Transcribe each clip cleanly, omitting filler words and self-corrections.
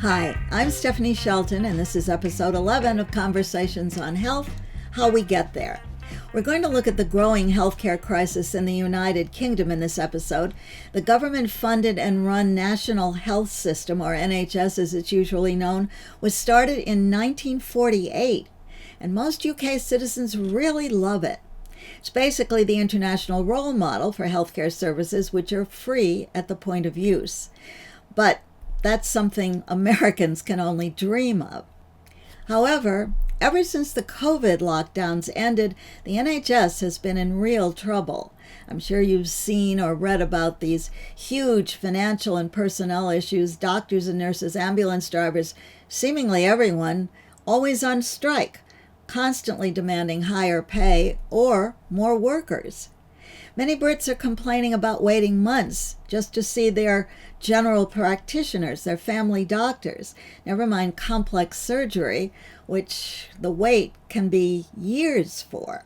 Hi, I'm Stephanie Shelton, and this is episode 11 of Conversations on Health, How We Get There. We're going to look at the growing healthcare crisis in the United Kingdom in this episode. The government-funded and run National Health System, or NHS as it's usually known, was started in 1948, and most UK citizens really love it. It's basically the international role model for healthcare services, which are free at the point of use. But that's something Americans can only dream of. However, ever since the COVID lockdowns ended, the NHS has been in real trouble. I'm sure you've seen or read about these huge financial and personnel issues, doctors and nurses, ambulance drivers, seemingly everyone, always on strike, constantly demanding higher pay or more workers. Many Brits are complaining about waiting months just to see their general practitioners, their family doctors, never mind complex surgery, which the wait can be years for.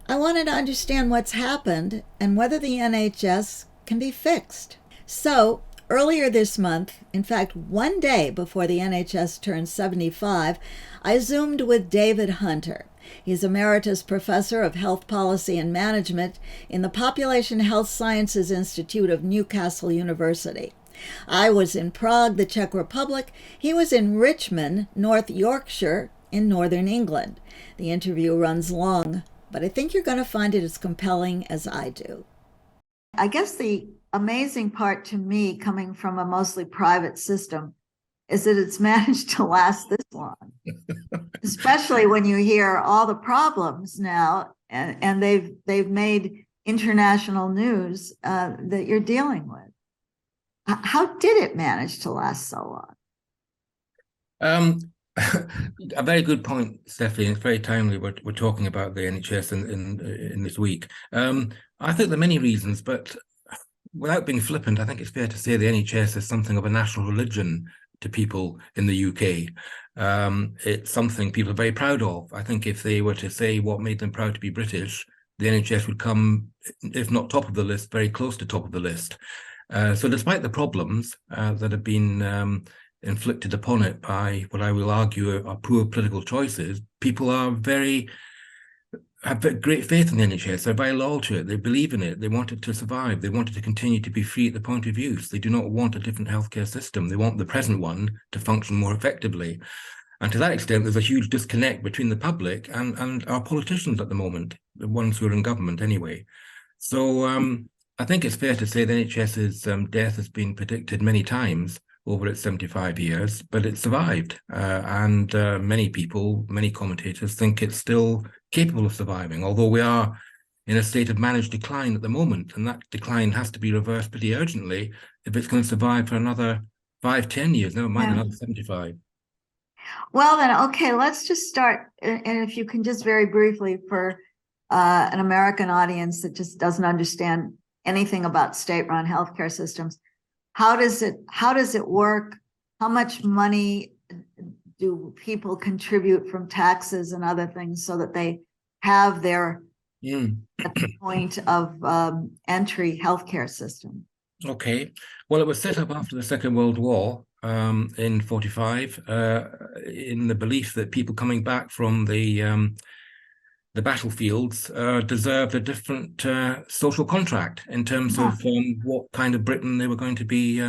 I wanted to understand what's happened and whether the NHS can be fixed. So, earlier this month, in fact, one day before the NHS turned 75, I Zoomed with David Hunter. He's Emeritus Professor of Health Policy and Management in the Population Health Sciences Institute of Newcastle University. I was in Prague, the Czech Republic. He was in Richmond, North Yorkshire, in northern England. The interview runs long, but I think you're going to find it as compelling as I do. I guess the amazing part to me, coming from a mostly private system, is that it's managed to last this long, especially when you hear all the problems now, and they've made international news that you're dealing with. How did it manage to last so long? A very good point, Stephanie. It's very timely. We're talking about the NHS in this week. I think there are many reasons, but without being flippant, I think it's fair to say the NHS is something of a national religion to people in the UK. It's something people are very proud of. I think if they were to say what made them proud to be British, the NHS would come, if not top of the list, very close to top of the list. So despite the problems that have been inflicted upon it by what I will argue are poor political choices, people have great faith in the NHS. They're very loyal to it. They believe in it. They want it to survive. They want it to continue to be free at the point of use. They do not want a different healthcare system. They want the present one to function more effectively. And to that extent, there's a huge disconnect between the public and our politicians at the moment, the ones who are in government anyway. So I think it's fair to say the NHS's death has been predicted many times over its 75 years, but it survived. And many people, many commentators think it's still capable of surviving, although we are in a state of managed decline at the moment, and that decline has to be reversed pretty urgently if it's going to survive for another 5-10 years, never mind another 75. Well then, okay, let's just start, and if you can just very briefly for an American audience that just doesn't understand anything about state-run healthcare systems, how does it work? How much money do people contribute from taxes and other things so that they have their at the point of entry healthcare system? Okay. Well, it was set up after the Second World War in 45 in the belief that people coming back from the battlefields deserved a different social contract in terms of what kind of Britain they were going to be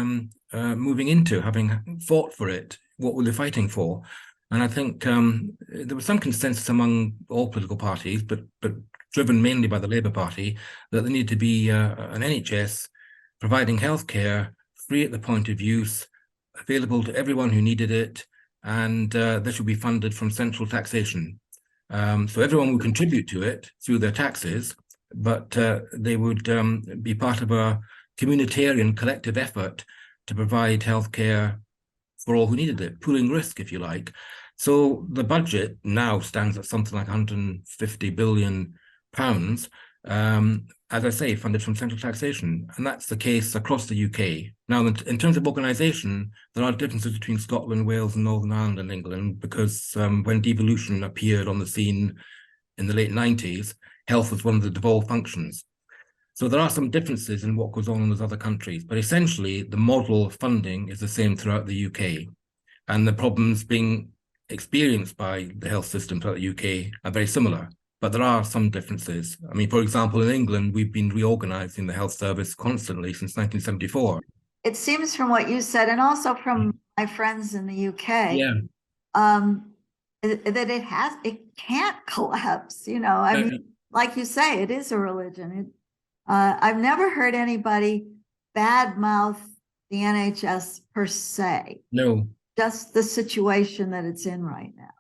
moving into, having fought for it. What were they fighting for? And I think there was some consensus among all political parties, but driven mainly by the Labour Party, that there needed to be an NHS providing healthcare free at the point of use, available to everyone who needed it, and this should be funded from central taxation. So everyone would contribute to it through their taxes, but they would be part of a communitarian collective effort to provide healthcare for all who needed it, pooling risk, if you like. So the budget now stands at something like £150 billion, as I say, funded from central taxation. And that's the case across the UK. Now, in terms of organisation, there are differences between Scotland, Wales and Northern Ireland and England, because when devolution appeared on the scene in the late 90s, health was one of the devolved functions. So there are some differences in what goes on in those other countries, but essentially the model of funding is the same throughout the UK. And the problems being experienced by the health system throughout the UK are very similar, but there are some differences. I mean, for example, in England, we've been reorganizing the health service constantly since 1974. It seems from what you said, and also from my friends in the UK, Yeah. That it can't collapse. I mean, like you say, it is a religion. I've never heard anybody badmouth the NHS per se. No. Just the situation that it's in right now.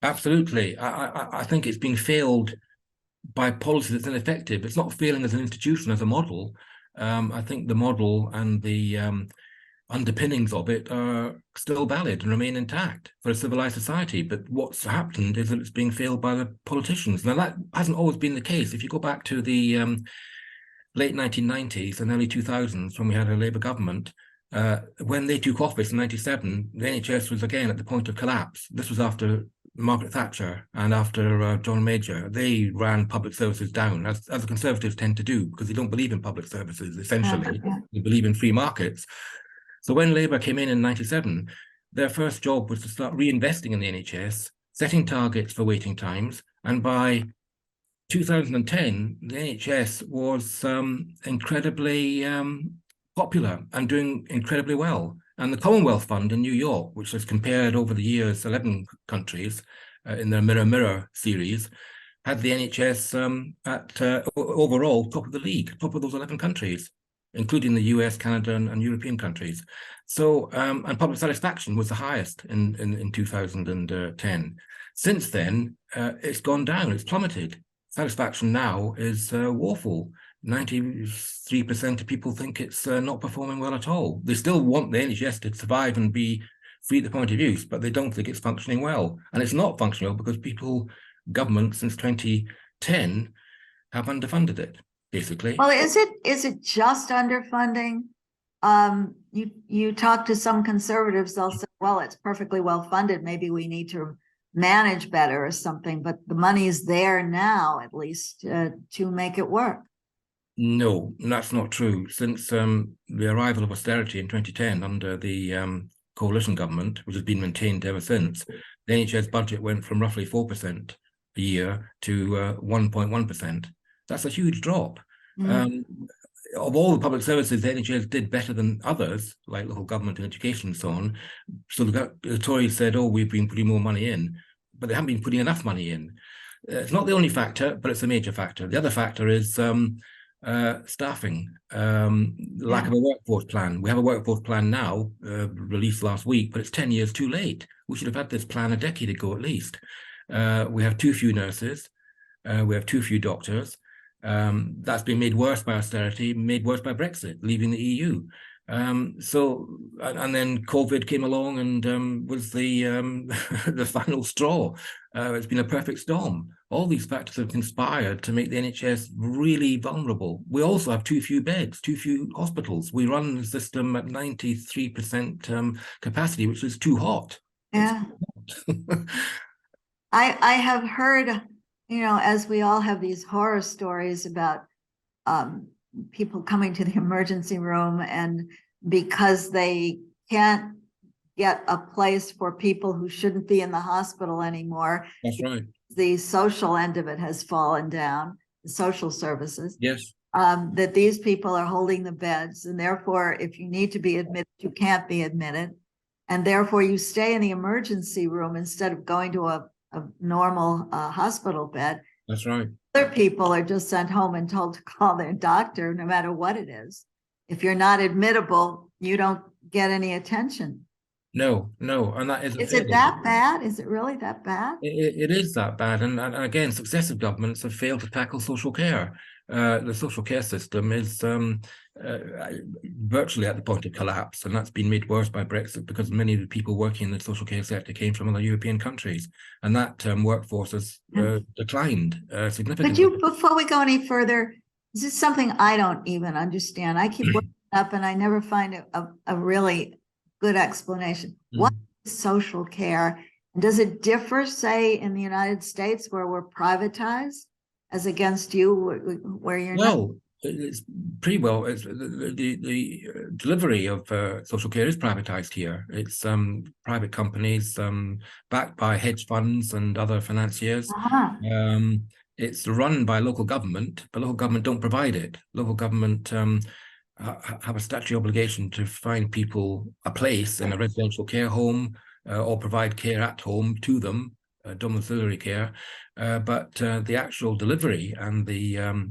Absolutely. I think it's been failed by policy that's ineffective. It's not failing as an institution, as a model. I think the model and the underpinnings of it are still valid and remain intact for a civilized society. But what's happened is that it's being failed by the politicians. Now, that hasn't always been the case. If you go back to the late 1990s and early 2000s, when we had a Labour government, when they took office in 97, the NHS was again at the point of collapse. This was after Margaret Thatcher and after John Major. They ran public services down, as the Conservatives tend to do, because they don't believe in public services, essentially. They believe in free markets. So when Labour came in 97, their first job was to start reinvesting in the NHS, setting targets for waiting times, and by 2010, the NHS was incredibly popular and doing incredibly well. And the Commonwealth Fund in New York, which has compared over the years 11 countries in their Mirror Mirror series, had the NHS at overall top of the league, top of those 11 countries, including the US, Canada, and European countries. So, and public satisfaction was the highest in 2010. Since then, it's gone down, it's plummeted. Satisfaction now is woeful. 93% of people think it's not performing well at all. They still want the NHS to survive and be free at the point of use, but they don't think it's functioning well. And it's not functioning well because government since 2010 have underfunded it, basically. Well, is it just underfunding? You talk to some conservatives, they'll say, well, it's perfectly well funded. Maybe we need to manage better or something, but the money is there now, at least, to make it work. No, that's not true. Since the arrival of austerity in 2010 under the coalition government, which has been maintained ever since, the NHS budget went from roughly 4% a year to 1.1%. That's a huge drop. Of all the public services, the NHS did better than others, like local government and education and so on. So the Tories said, oh, we've been putting more money in, but they haven't been putting enough money in. It's not the only factor, but it's a major factor. The other factor is staffing, lack of a workforce plan. We have a workforce plan now, released last week, but it's 10 years too late. We should have had this plan a decade ago at least. We have too few nurses. We have too few doctors. That's been made worse by austerity, made worse by Brexit, leaving the EU. So, and then COVID came along and was the the final straw. It's been a perfect storm. All these factors have conspired to make the NHS really vulnerable. We also have too few beds, too few hospitals. We run the system at 93% capacity, which is too hot. Yeah. I have heard, as we all have these horror stories about people coming to the emergency room, and because they can't get a place for people who shouldn't be in the hospital anymore. That's right. The social end of it has fallen down, the social services. Yes. That these people are holding the beds, and therefore, if you need to be admitted, you can't be admitted. And therefore, you stay in the emergency room instead of going to a normal hospital bed. That's right. Other people are just sent home and told to call their doctor, no matter what it is. If you're not admittable, you don't get any attention. No, and that is. Is it that bad? Is it really that bad? It is that bad, and again, successive governments have failed to tackle social care. The social care system is virtually at the point of collapse, and that's been made worse by Brexit because many of the people working in the social care sector came from other European countries, and that workforce has declined significantly. But before we go any further, this is something I don't even understand. I keep looking up, and I never find a really good explanation. What is social care? And does it differ, say, in the United States where we're privatized as against you, where you're not? it's pretty well. It's the delivery of social care is privatized here. It's private companies backed by hedge funds and other financiers. It's run by local government, but local government don't provide it. Local government have a statutory obligation to find people a place in a residential care home or provide care at home to them, domiciliary care. But the actual delivery and the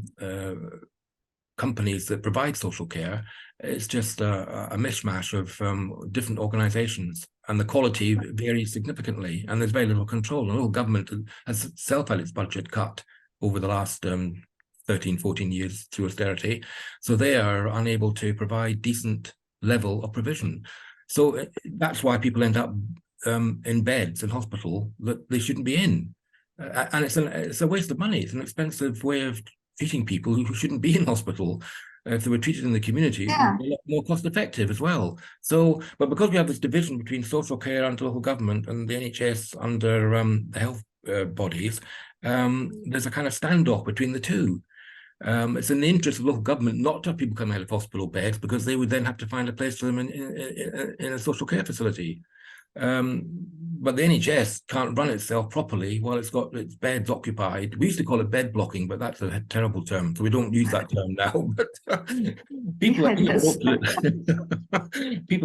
companies that provide social care, it's just a mishmash of different organizations, and the quality varies significantly, and there's very little control. And the local government has itself had its budget cut over the last 13, 14 years through austerity. So they are unable to provide decent level of provision. So that's why people end up in beds in hospital that they shouldn't be in. And it's a waste of money. It's an expensive way of treating people who shouldn't be in hospital. If they were treated in the community, it would be a lot more cost effective as well. So, but because we have this division between social care under local government and the NHS under the health bodies, there's a kind of standoff between the two. It's in the interest of local government not to have people coming out of hospital beds, because they would then have to find a place for them in a social care facility. But the NHS can't run itself properly while it's got its beds occupied. We used to call it bed blocking, but that's a terrible term, so we don't use that term now. But people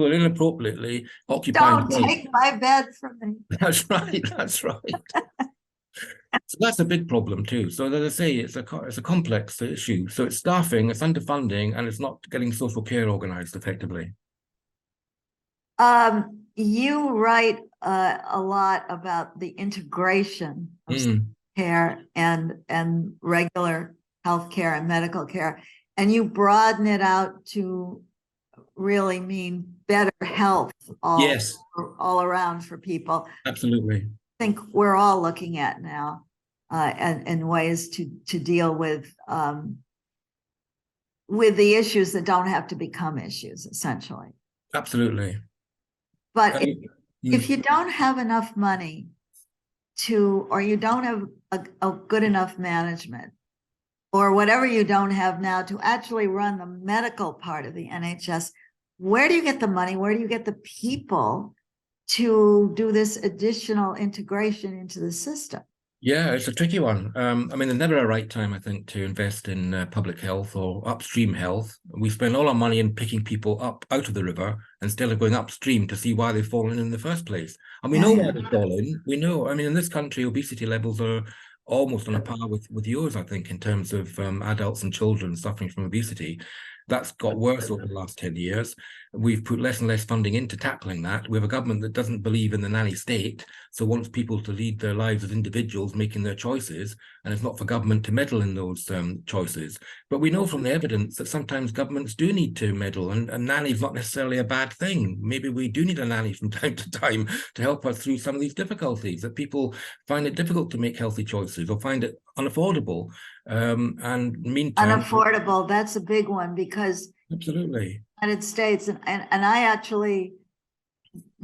are inappropriately occupying beds. Don't take my bed from me. That's right. That's right. So that's a big problem too. So as I say, it's a complex issue. So it's staffing, it's underfunding, and it's not getting social care organized effectively. You write a lot about the integration of care and regular health care and medical care, and you broaden it out to really mean better health all around for people. Absolutely. I think we're all looking at now and ways to deal with the issues that don't have to become issues, essentially. Absolutely. But if you don't have enough money or you don't have a good enough management, or whatever you don't have now to actually run the medical part of the NHS, where do you get the money? Where do you get the people to do this additional integration into the system? Yeah, it's a tricky one. I mean, there's never a right time, I think, to invest in public health or upstream health. We spend all our money in picking people up out of the river instead of going upstream to see why they've fallen in the first place. And we know why they've fallen. We know, I mean, in this country, obesity levels are almost on a par with yours, I think, in terms of adults and children suffering from obesity. That's got worse over the last 10 years. We've put less and less funding into tackling that. We have a government that doesn't believe in the nanny state, so wants people to lead their lives as individuals, making their choices, and it's not for government to meddle in those choices. But we know from the evidence that sometimes governments do need to meddle, and nanny is not necessarily a bad thing. Maybe we do need a nanny from time to time to help us through some of these difficulties, that people find it difficult to make healthy choices or find it unaffordable. And meantime, unaffordable, that's a big one, because absolutely, United States, and I actually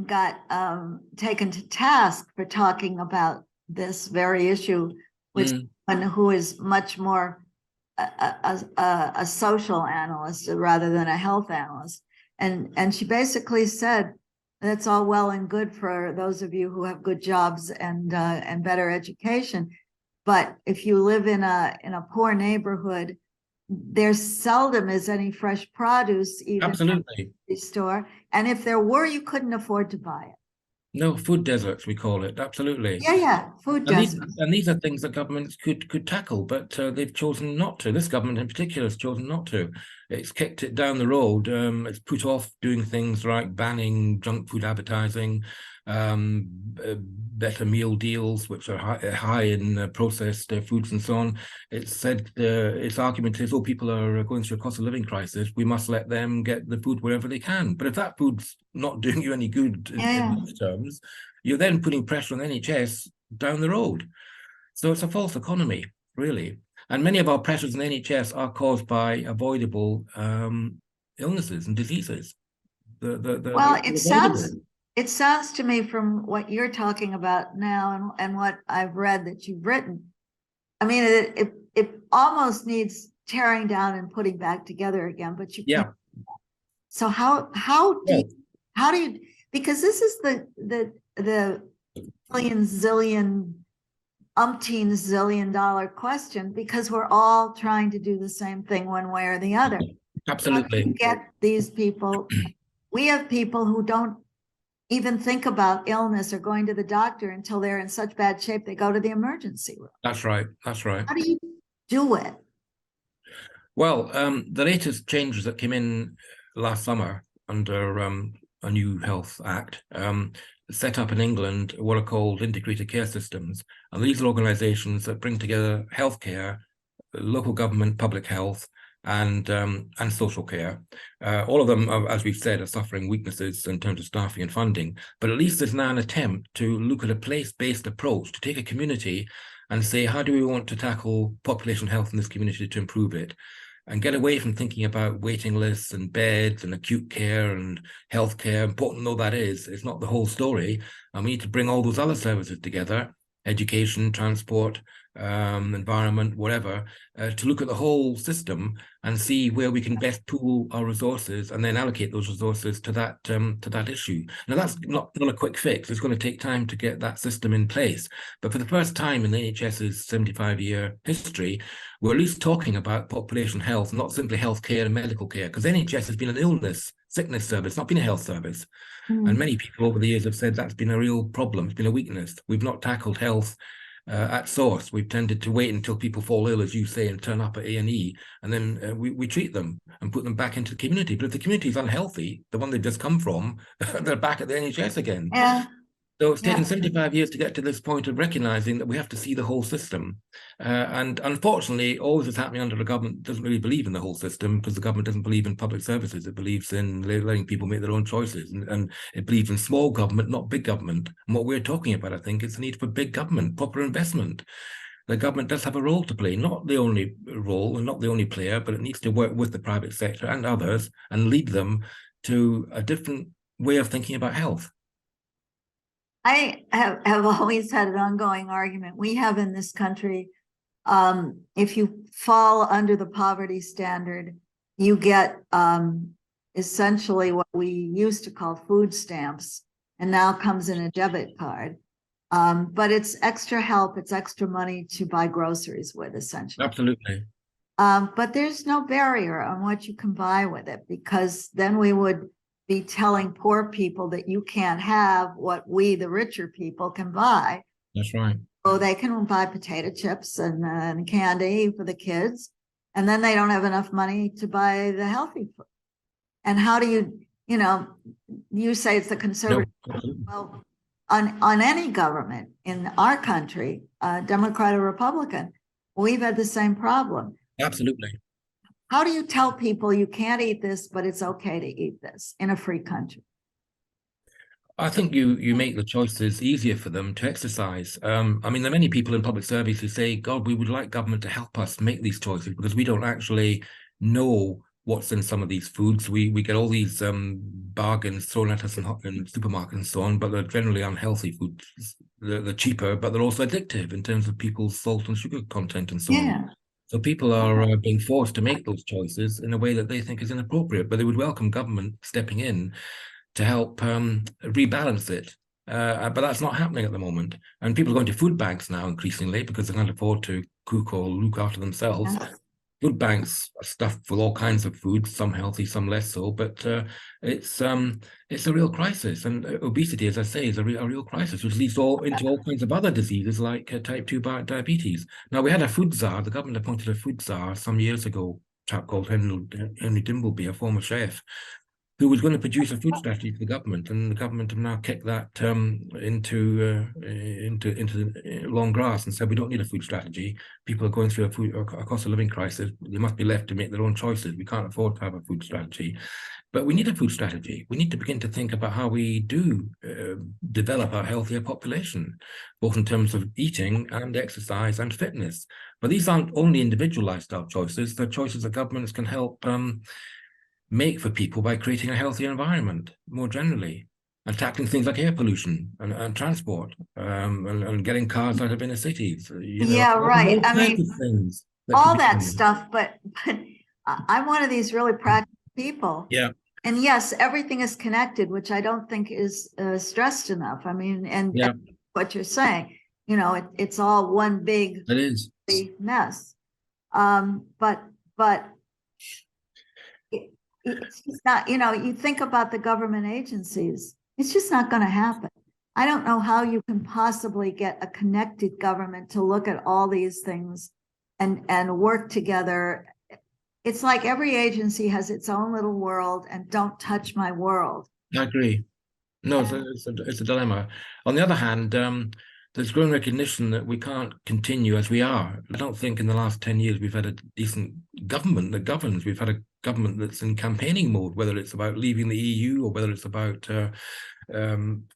got taken to task for talking about this very issue with someone who is much more a social analyst rather than a health analyst, and she basically said, that's all well and good for those of you who have good jobs and better education, but if you live in a poor neighborhood, there seldom is any fresh produce even absolutely, in the store. And if there were, you couldn't afford to buy it. No, food deserts, we call it. Absolutely. Yeah, food deserts. And these are things that governments could tackle, but they've chosen not to. This government in particular has chosen not to. It's kicked it down the road. It's put off doing things like banning junk food advertising, better meal deals, which are high in processed foods and so on. It's said its argument is, oh, people are going through a cost of living crisis, we must let them get the food wherever they can. But if that food's not doing you any good in those terms, you're then putting pressure on the NHS down the road. So it's a false economy, really. And many of our pressures in the NHS are caused by avoidable illnesses and diseases. Well, it sounds to me from what you're talking about now and what I've read that you've written, I mean, it almost needs tearing down and putting back together again, but you Yeah. can't. So how do you, because this is the billion, zillion, umpteen zillion dollar question, because we're all trying to do the same thing one way or the other. Absolutely. How do you get these people? We have people who don't even think about illness or going to the doctor until they're in such bad shape they go to the emergency room. That's right. That's right. How do you do it? Well, the latest changes that came in last summer under a new health act set up in England what are called integrated care systems. And these are organizations that bring together healthcare, local government, public health, and social care. All of them, as we've said, are suffering weaknesses in terms of staffing and funding. But at least there's now an attempt to look at a place-based approach, to take a community and say, how do we want to tackle population health in this community to improve it? And get away from thinking about waiting lists and beds and acute care and healthcare. Important though that is, it's not the whole story. And we need to bring all those other services together, education, transport, environment, whatever, to look at the whole system and see where we can best pool our resources and then allocate those resources to that issue. Now, that's not a quick fix. It's going to take time to get that system in place. But for the first time in the NHS's 75-year history, we're at least talking about population health, not simply healthcare and medical care, because NHS has been an sickness service, not been a health service. And many people over the years have said that's been a real problem. It's been a weakness. We've not tackled health at source. We've tended to wait until people fall ill, as you say, and turn up at A&E, and then we treat them and put them back into the community. But if the community is unhealthy, the one they've just come from, they're back at the NHS again. Yeah. So it's taken 75 years to get to this point of recognizing that we have to see the whole system. And unfortunately, all this is happening under the government doesn't really believe in the whole system, because the government doesn't believe in public services. It believes in letting people make their own choices. And it believes in small government, not big government. And what we're talking about, I think, is the need for big government, proper investment. The government does have a role to play, not the only role and not the only player, but it needs to work with the private sector and others and lead them to a different way of thinking about health. I have always had an ongoing argument we have in this country. If you fall under the poverty standard, you get essentially what we used to call food stamps, and now comes in a debit card. But it's extra help, it's extra money to buy groceries with, essentially. Absolutely. But there's no barrier on what you can buy with it, because then we would be telling poor people that you can't have what we, the richer people, can buy. That's right. So they can buy potato chips and candy for the kids, and then they don't have enough money to buy the healthy food. And how do you say it's the conservative? No. Well, on any government in our country, Democrat or Republican, we've had the same problem. Absolutely. How do you tell people you can't eat this, but it's okay to eat this in a free country? I think you make the choices easier for them to exercise. I mean, there are many people in public service who say, God, we would like government to help us make these choices, because we don't actually know what's in some of these foods. We get all these bargains thrown at us in supermarkets and so on, but they're generally unhealthy foods. They're cheaper, but they're also addictive in terms of people's salt and sugar content and so on. So people are being forced to make those choices in a way that they think is inappropriate, but they would welcome government stepping in to help rebalance it. But that's not happening at the moment. And people are going to food banks now increasingly because they can't afford to cook or look after themselves. Food banks are stuffed with all kinds of foods, some healthy, some less so, but it's a real crisis. And obesity, as I say, is a real crisis, which leads into all kinds of other diseases like type 2 diabetes. Now, we had a food czar. The government appointed a food czar some years ago, a chap called Henry Dimbleby, a former chef, who was going to produce a food strategy for the government, and the government have now kicked that into long grass and said we don't need a food strategy. People are going through a cost of living crisis. They must be left to make their own choices. We can't afford to have a food strategy, but we need a food strategy. We need to begin to think about how we do develop a healthier population, both in terms of eating and exercise and fitness. But these aren't only individual lifestyle choices. They're choices that governments can help make for people by creating a healthier environment more generally, and tackling things like air pollution and transport, and getting cars out of inner cities. Right. I mean, things. that could all be that done. stuff, but I'm one of these really practical people. Yeah, And yes, everything is connected, which I don't think is stressed enough. I mean, and yeah, what you're saying, it's all one big it is. mess. But it's just not, you think about the government agencies, it's just not going to happen. I don't know how you can possibly get a connected government to look at all these things and work together. It's like every agency has its own little world and don't touch my world. I agree. No, And it's a dilemma. On the other hand, there's growing recognition that we can't continue as we are. I don't think in the last 10 years we've had a decent government that governs. We've had a government that's in campaigning mode, whether it's about leaving the EU or whether it's about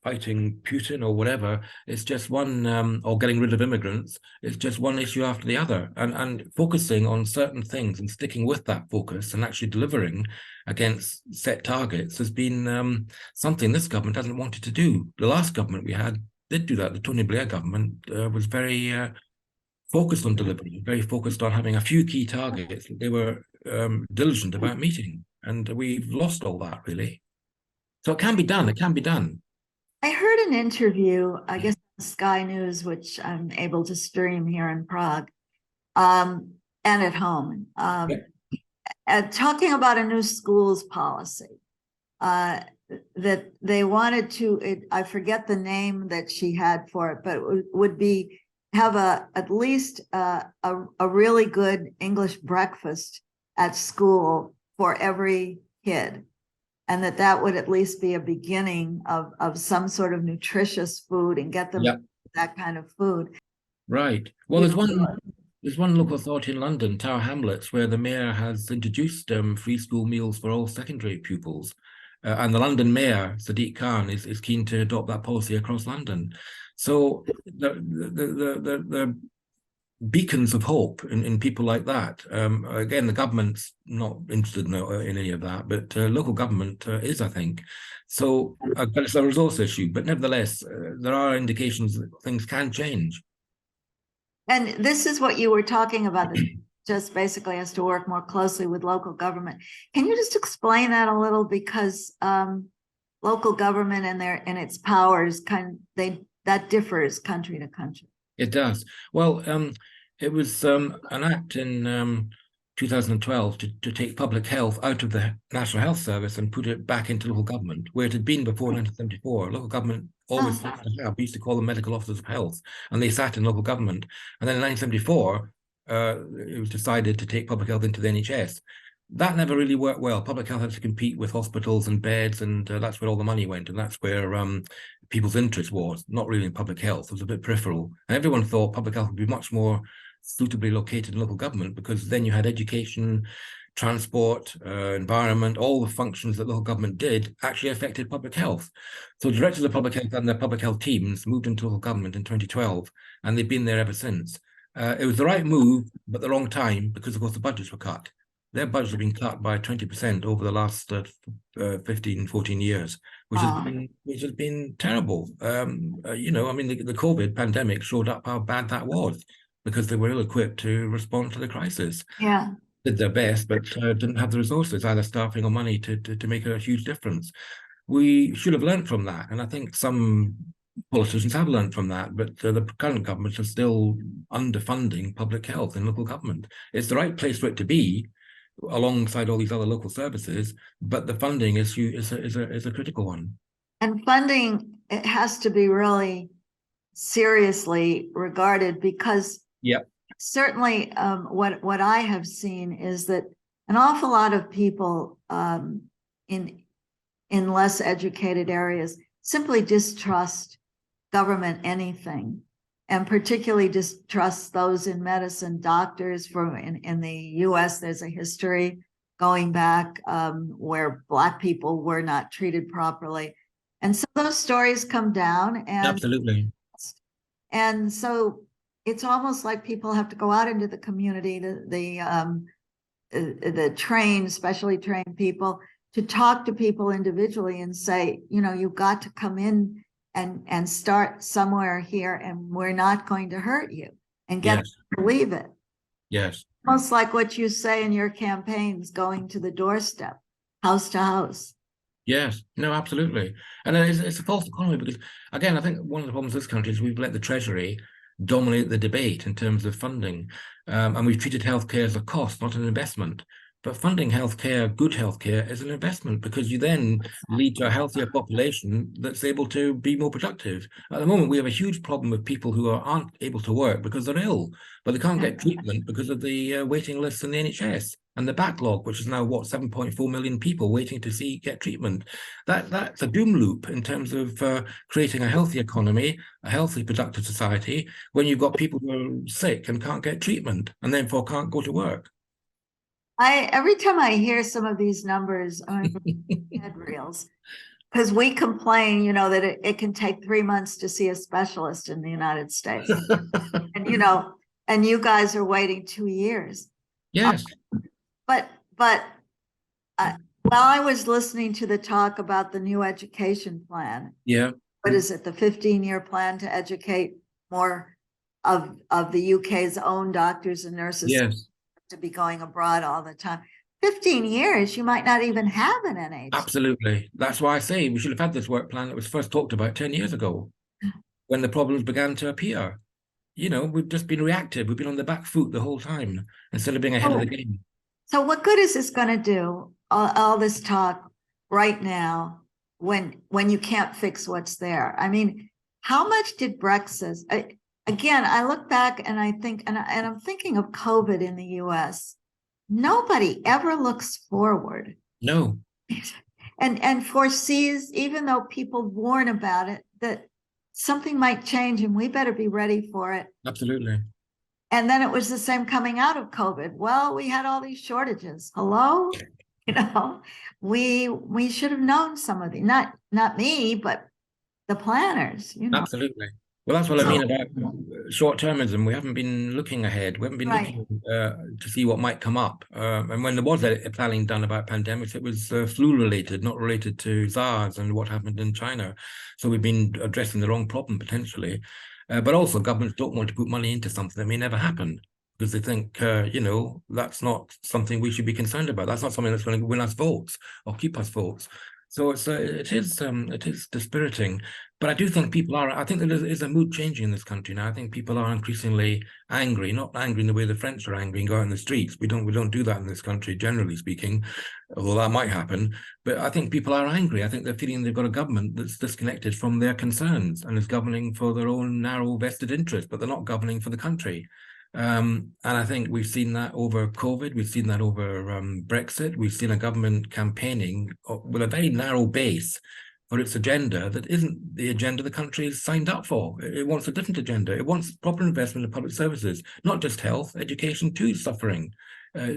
fighting Putin or whatever. It's just one, or getting rid of immigrants. It's just one issue after the other, and focusing on certain things and sticking with that focus and actually delivering against set targets has been something this government hasn't wanted to do. The last government we had did do that. The Tony Blair government was very focused on delivery, very focused on having a few key targets that they were diligent about meeting, and we've lost all that really. So it can be done. It can be done. I heard an interview, I guess, on Sky News, which I'm able to stream here in Prague, and at home, talking about a new schools policy. That they wanted to, I forget the name that she had for it, but it would be have at least a really good English breakfast at school for every kid. And that would at least be a beginning of some sort of nutritious food and get them that kind of food. Right. Well, there's one local authority in London, Tower Hamlets, where the mayor has introduced free school meals for all secondary pupils. And the London mayor, Sadiq Khan, is keen to adopt that policy across London. So the beacons of hope in people like that. Again, the government's not interested in any of that, but local government is, I think. So but it's a resource issue. But nevertheless, there are indications that things can change. And this is what you were talking about. Just basically has to work more closely with local government. Can you just explain that a little? Because local government and its powers that differs country to country. It does. Well, it was an act in 2012 to take public health out of the National Health Service and put it back into local government, where it had been before 1974. Local government always we used to call them medical officers of health, and they sat in local government. And then in 1974, it was decided to take public health into the NHS. That never really worked well. Public health had to compete with hospitals and beds, and that's where all the money went, and that's where people's interest was, not really in public health. It was a bit peripheral. And everyone thought public health would be much more suitably located in local government, because then you had education, transport, environment, all the functions that local government did actually affected public health. So directors of public health and their public health teams moved into local government in 2012, and they've been there ever since. It was the right move, but the wrong time, because of course the budgets were cut. Their budgets have been cut by 20% over the last 15, 14 years, which has been terrible. I mean, the COVID pandemic showed up how bad that was, because they were ill-equipped to respond to the crisis. Yeah. Did their best, but didn't have the resources, either staffing or money, to make a huge difference. We should have learned from that, and I think some politicians have learned from that, but the current government is still underfunding public health in local government. It's the right place for it to be, alongside all these other local services, but the funding issue is a critical one. And funding, it has to be really seriously regarded, because certainly what I have seen is that an awful lot of people in less educated areas simply distrust government anything, and particularly distrust those in medicine, doctors. In the US, there's a history going back where Black people were not treated properly. And so those stories come down, and so it's almost like people have to go out into the community, the trained, specially trained people, to talk to people individually and say, you've got to come in and start somewhere here, and we're not going to hurt you, and get them to believe it. Yes. Almost like what you say in your campaigns, going to the doorstep, house to house. Yes, no, absolutely. And it's a false economy because, again, I think one of the problems with this country is we've let the Treasury dominate the debate in terms of funding. And we've treated healthcare as a cost, not an investment. But funding healthcare, good healthcare, is an investment because you then lead to a healthier population that's able to be more productive. At the moment, we have a huge problem with people who aren't able to work because they're ill, but they can't get treatment because of the waiting lists in the NHS and the backlog, which is now, 7.4 million people waiting to get treatment. That's a doom loop in terms of creating a healthy economy, a healthy, productive society, when you've got people who are sick and can't get treatment and therefore can't go to work. Every time I hear some of these numbers on head reels, because we complain, that it can take 3 months to see a specialist in the United States. And, and you guys are waiting 2 years. Yes. But while I was listening to the talk about the new education plan, what is it, the 15-year plan to educate more of the UK's own doctors and nurses? Yes. To be going abroad all the time. 15 years, you might not even have an NHS. Absolutely. That's why I say we should have had this work plan that was first talked about 10 years ago when the problems began to appear. We've just been reactive. We've been on the back foot the whole time instead of being ahead of the game. So what good is this going to do, all this talk right now, when you can't fix what's there? I mean, how much did Brexit... Again, I look back and I think, and I'm thinking of COVID in the US. Nobody ever looks forward. No. And foresees, even though people warn about it, that something might change and we better be ready for it. Absolutely. And then it was the same coming out of COVID. Well, we had all these shortages. Hello? We should have known some of these, not me, but the planners, Absolutely. Well, that's what I mean about short-termism. We haven't been looking ahead. We haven't been looking to see what might come up. And when there was a planning done about pandemics, it was flu-related, not related to SARS and what happened in China. So we've been addressing the wrong problem, potentially. But also, governments don't want to put money into something that may never happen because they think, that's not something we should be concerned about. That's not something that's going to win us votes or keep us votes. So it is dispiriting, but I do think I think there is a mood changing in this country now. I think people are increasingly angry, not angry in the way the French are angry and go out in the streets. We don't do that in this country, generally speaking, although that might happen. But I think people are angry. I think they're feeling they've got a government that's disconnected from their concerns and is governing for their own narrow vested interest, but they're not governing for the country. And I think we've seen that over COVID, we've seen that over Brexit, we've seen a government campaigning with a very narrow base for its agenda that isn't the agenda the country is signed up for. It wants a different agenda. It wants proper investment in public services, not just health, education too, suffering.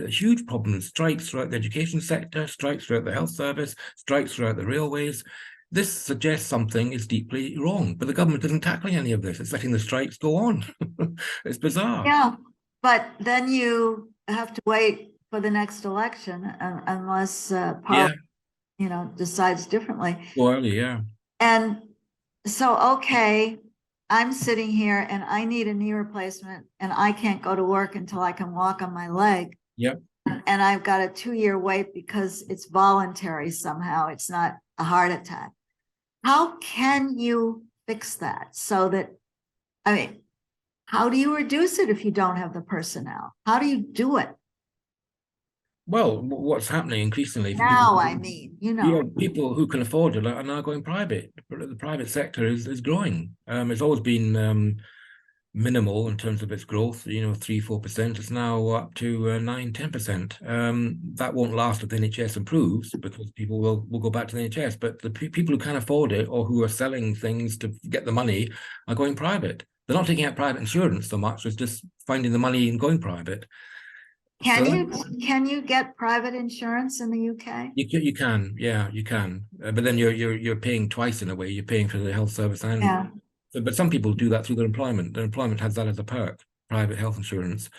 Huge problems, strikes throughout the education sector, strikes throughout the health service, strikes throughout the railways. This suggests something is deeply wrong, but the government isn't tackling any of this. It's letting the strikes go on. It's bizarre. Yeah, but then you have to wait for the next election unless Parliament, decides differently. Too early, yeah. And so, okay, I'm sitting here and I need a knee replacement and I can't go to work until I can walk on my leg. Yep. And I've got a 2-year wait because it's voluntary somehow. It's not a heart attack. How can you fix that so that, how do you reduce it if you don't have the personnel? How do you do it? Well, what's happening increasingly now, people who can afford it are now going private. The private sector is growing. It's always been minimal in terms of its growth, 3-4%. It's now up to 9-10%. That won't last if the NHS improves because people will go back to the NHS. But the people who can't afford it or who are selling things to get the money are going private. They're not taking out private insurance so much as just finding the money and going private. Can you get private insurance in the UK? You can, yeah, you can. But then you're paying twice in a way. You're paying for the health service and but some people do that through their employment. Their employment has that as a perk, private health insurance.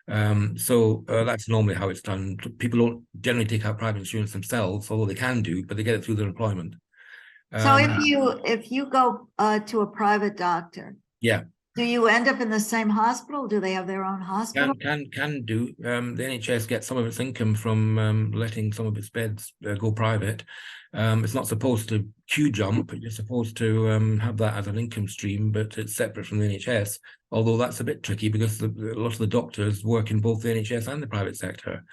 So that's normally how it's done. People don't generally take out private insurance themselves, although they can do, but they get it through their employment. So if you go to a private doctor, Do you end up in the same hospital? Do they have their own hospital? Can do. The NHS gets some of its income from letting some of its beds go private. It's not supposed to queue jump. You're supposed to have that as an income stream, but it's separate from the NHS. Although that's a bit tricky because a lot of the doctors work in both the NHS and the private sector.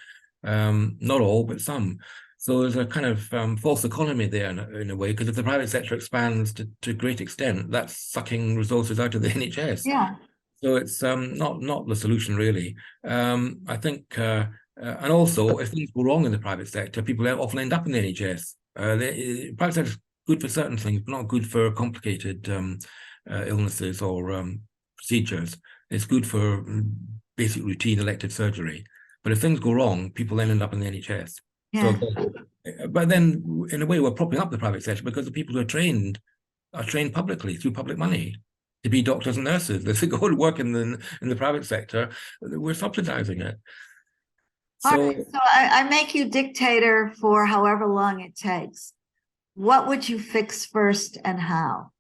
Not all, but some. So there's a kind of false economy there in a way, because if the private sector expands to a great extent, that's sucking resources out of the NHS. Yeah. So it's not the solution really. I think, and also if things go wrong in the private sector, people often end up in the NHS. The private sector is good for certain things, but not good for complicated illnesses or procedures. It's good for basic routine elective surgery. But if things go wrong, people then end up in the NHS. Yeah. So, but then in a way, we're propping up the private sector because the people who are trained publicly through public money to be doctors and nurses. If they go and work in the private sector, we're subsidizing it. All right, so I make you dictator for however long it takes. What would you fix first and how?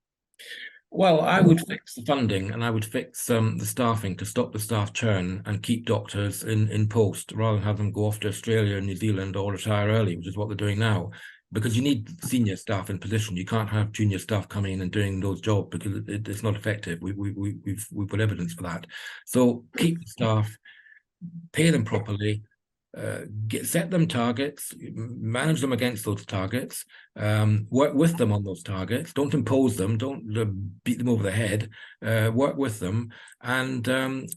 Well, I would fix the funding, and I would fix the staffing to stop the staff churn and keep doctors in post rather than have them go off to Australia and New Zealand or retire early, which is what they're doing now. Because you need senior staff in position. You can't have junior staff coming in and doing those jobs because it's not effective. We've got evidence for that. So keep the staff, pay them properly, set them targets, manage them against those targets, work with them on those targets. Don't impose them. Don't beat them over the head. Work with them and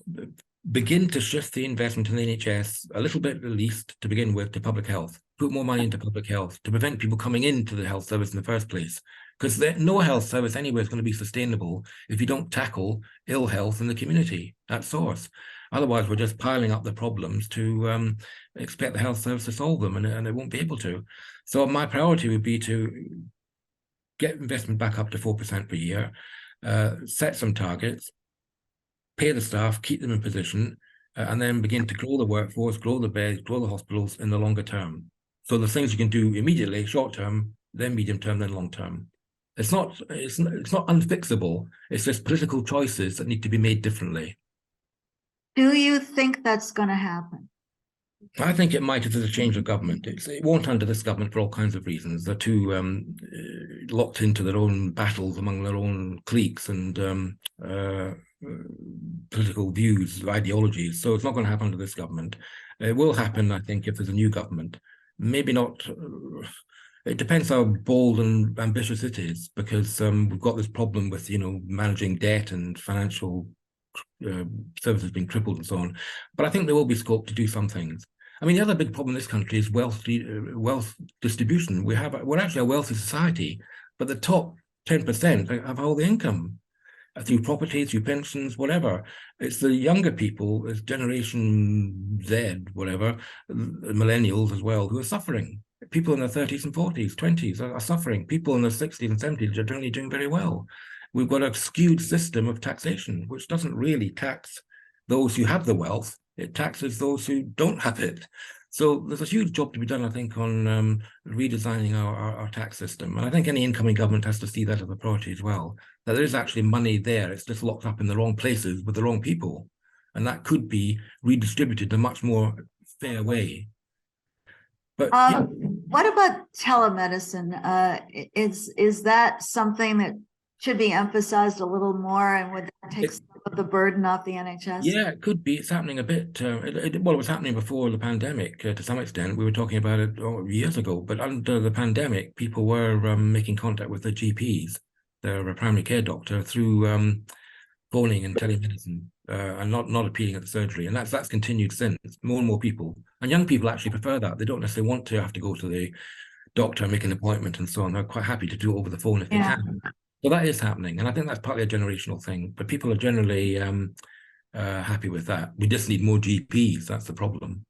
begin to shift the investment in the NHS a little bit, at least to begin with, to public health. Put more money into public health to prevent people coming into the health service in the first place. Because no health service anywhere is going to be sustainable if you don't tackle ill health in the community at source. Otherwise, we're just piling up the problems to expect the health service to solve them, and it won't be able to. So my priority would be to get investment back up to 4% per year, set some targets, pay the staff, keep them in position, and then begin to grow the workforce, grow the beds, grow the hospitals in the longer term. So the things you can do immediately, short term, then medium term, then long term. It's not unfixable. It's just political choices that need to be made differently. Do you think that's going to happen? I think it might if there's a change of government. It won't under this government for all kinds of reasons. They're too locked into their own battles among their own cliques and political views, ideologies. So it's not going to happen under this government. It will happen, I think, if there's a new government. Maybe not. It depends how bold and ambitious it is, because we've got this problem with, managing debt and financial services being crippled and so on. But I think there will be scope to do some things. I mean, the other big problem in this country is wealth distribution. We're actually a wealthy society, but the top 10% have all the income through property, through pensions, whatever. It's the younger people, it's Generation Z, whatever, millennials as well, who are suffering. People in their 30s and 40s, 20s are suffering. People in their 60s and 70s are generally doing very well. We've got a skewed system of taxation, which doesn't really tax those who have the wealth. It taxes those who don't have it. So there's a huge job to be done, I think, on redesigning our tax system. And I think any incoming government has to see that as a priority as well, that there is actually money there. It's just locked up in the wrong places with the wrong people. And that could be redistributed in a much more fair way. But what about telemedicine? Is that something that should be emphasized a little more, and would that take some of the burden off the NHS? Yeah, it could be. It's happening a bit. It was happening before the pandemic to some extent. We were talking about it years ago, but under the pandemic, people were making contact with their GPs, their primary care doctor, through phoning and telemedicine, and not appearing at the surgery. And that's continued since. More and more people, and young people actually prefer that. They don't necessarily want to have to go to the doctor, make an appointment and so on. They're quite happy to do it over the phone if they can. So that is happening. And I think that's partly a generational thing, but people are generally happy with that. We just need more GPs. That's the problem.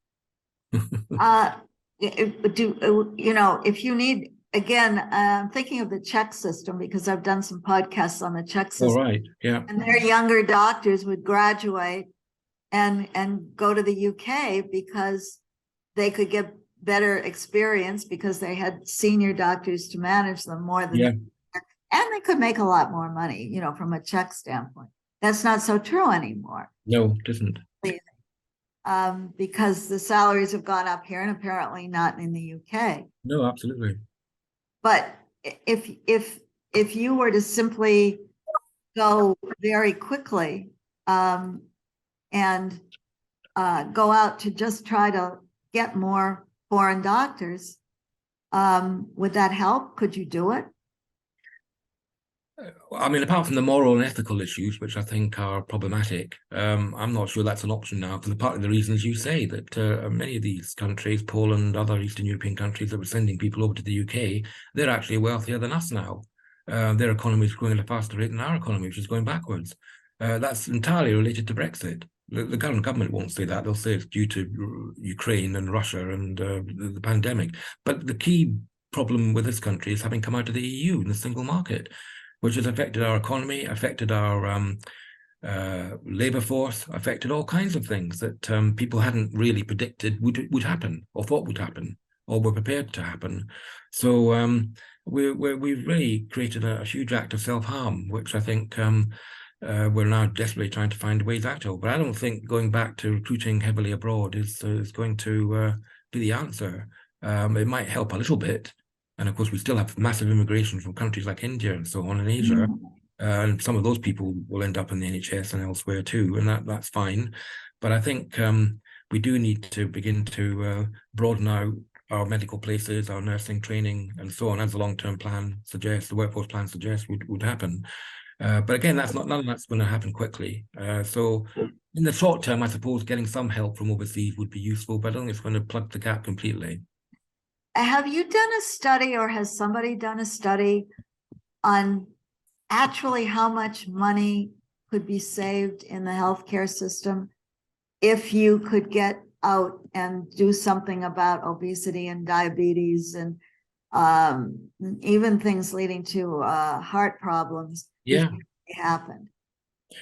If you need, again, I'm thinking of the Czech system, because I've done some podcasts on the Czech system. All right, yeah. And their younger doctors would graduate and go to the UK because they could get better experience because they had senior doctors to manage them more than and they could make a lot more money, from a Czech standpoint. That's not so true anymore. No, it isn't. Because the salaries have gone up here and apparently not in the UK. No, absolutely. But if you were to simply go very quickly and go out to just try to get more foreign doctors, would that help? Could you do it? I mean, apart from the moral and ethical issues, which I think are problematic, I'm not sure that's an option now. For part of the reasons you say that many of these countries, Poland, other Eastern European countries that were sending people over to the UK, they're actually wealthier than us now. Their economy is growing at a faster rate than our economy, which is going backwards. That's entirely related to Brexit. The current government won't say that. They'll say it's due to Ukraine and Russia and the pandemic. But the key problem with this country is having come out of the EU and the single market, which has affected our economy, affected our labor force, affected all kinds of things that people hadn't really predicted would happen or thought would happen or were prepared to happen. So we've really created a huge act of self-harm, which I think we're now desperately trying to find ways out of. But I don't think going back to recruiting heavily abroad is going to be the answer. It might help a little bit. And of course, we still have massive immigration from countries like India and so on in Asia. And some of those people will end up in the NHS and elsewhere too, and that's fine. But I think we do need to begin to broaden out our medical places, our nursing training, and so on, as the long-term plan suggests, the workforce plan suggests would happen. But again, none of that's going to happen quickly. So in the short term, I suppose getting some help from overseas would be useful, but I don't think it's going to plug the gap completely. Have you done a study, or has somebody done a study on actually how much money could be saved in the healthcare system if you could get out and do something about obesity and diabetes and even things leading to heart problems? Yeah, happened.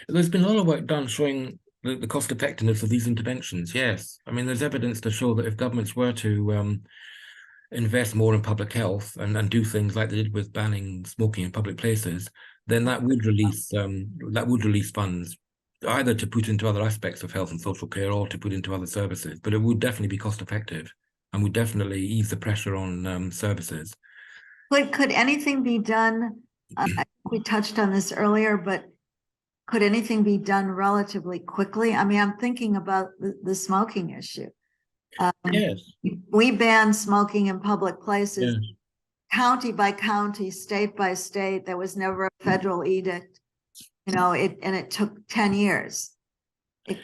There's been a lot of work done showing the cost effectiveness of these interventions. Yes, I mean, there's evidence to show that if governments were to invest more in public health and do things like they did with banning smoking in public places, then that would release funds either to put into other aspects of health and social care or to put into other services. But it would definitely be cost effective and would definitely ease the pressure on services. Could anything be done? We touched on this earlier, but could anything be done relatively quickly? I mean, I'm thinking about the smoking issue. Yes. We banned smoking in public places, yes. County by county, state by state. There was never a federal edict, and it took 10 years. It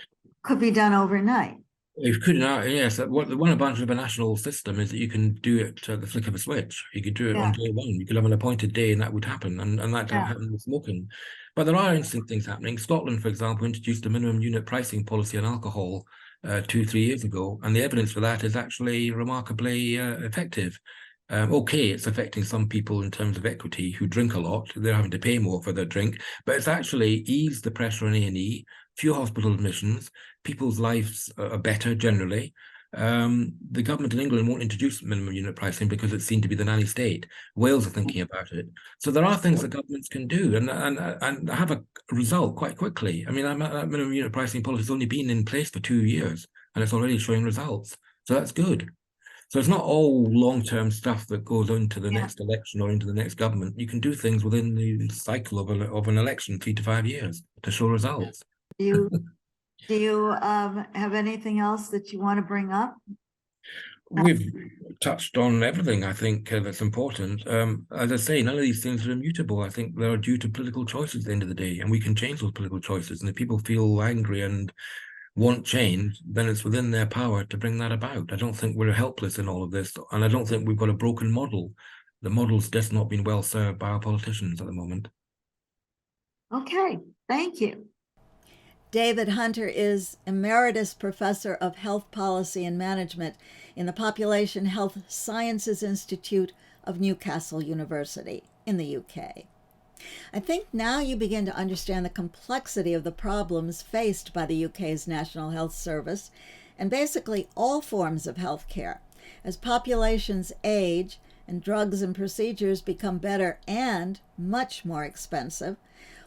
could be done overnight. It could now, yes. One advantage of a national system is that you can do it at the flick of a switch. You could do it on day one. You could have an appointed day and that would happen, and that happened with smoking. But there are interesting things happening. Scotland, for example, introduced a minimum unit pricing policy on alcohol 2-3 years ago, and the evidence for that is actually remarkably effective. Okay, it's affecting some people in terms of equity who drink a lot. They're having to pay more for their drink, but it's actually eased the pressure on A&E, few hospital admissions, people's lives are better generally. The government in England won't introduce minimum unit pricing because it's seen to be the nanny state. Wales are thinking about it. So there are things that governments can do and have a result quite quickly. I mean, that minimum unit pricing policy has only been in place for 2 years and it's already showing results. So that's good. So it's not all long-term stuff that goes into the next election or into the next government. You can do things within the cycle of an election, 3 to 5 years, to show results. Do you have anything else that you want to bring up? We've touched on everything, I think, that's important. As I say, none of these things are immutable. I think they're due to political choices at the end of the day, and we can change those political choices. And if people feel angry and want change, then it's within their power to bring that about. I don't think we're helpless in all of this, and I don't think we've got a broken model. The model's just not been well served by our politicians at the moment. Okay, thank you. David Hunter is Emeritus Professor of Health Policy and Management in the Population Health Sciences Institute of Newcastle University in the UK. I think now you begin to understand the complexity of the problems faced by the UK's National Health Service and basically all forms of healthcare. As populations age and drugs and procedures become better and much more expensive,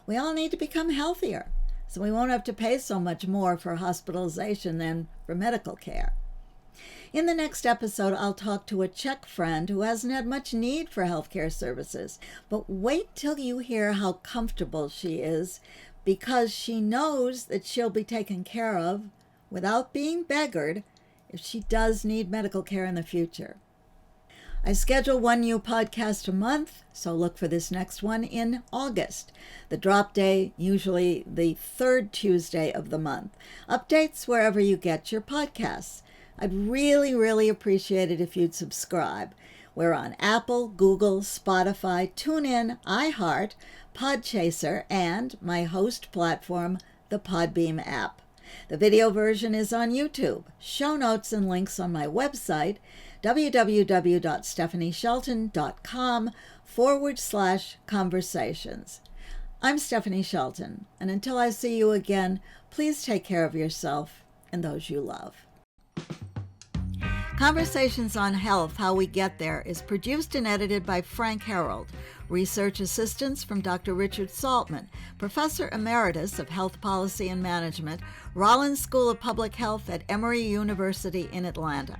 we all need to become healthier. so we won't have to pay so much more for hospitalization than for medical care. In the next episode, I'll talk to a Czech friend who hasn't had much need for healthcare services, but wait till you hear how comfortable she is, because she knows that she'll be taken care of without being beggared if she does need medical care in the future. I schedule one new podcast a month, so look for this next one in August. The drop day, usually the third Tuesday of the month. Updates wherever you get your podcasts. I'd really appreciate it if you'd subscribe. We're on Apple, Google, Spotify, TuneIn, iHeart, Podchaser, and my host platform, the Podbeam app. The video version is on YouTube. Show notes and links on my website, stephanieshelton.com/conversations. I'm Stephanie Shelton, and until I see you again, please take care of yourself and those you love. Conversations on Health, How We Get There is produced and edited by Frank Harold. Research assistance from Dr. Richard Saltman, Professor Emeritus of Health Policy and Management, Rollins School of Public Health at Emory University in Atlanta.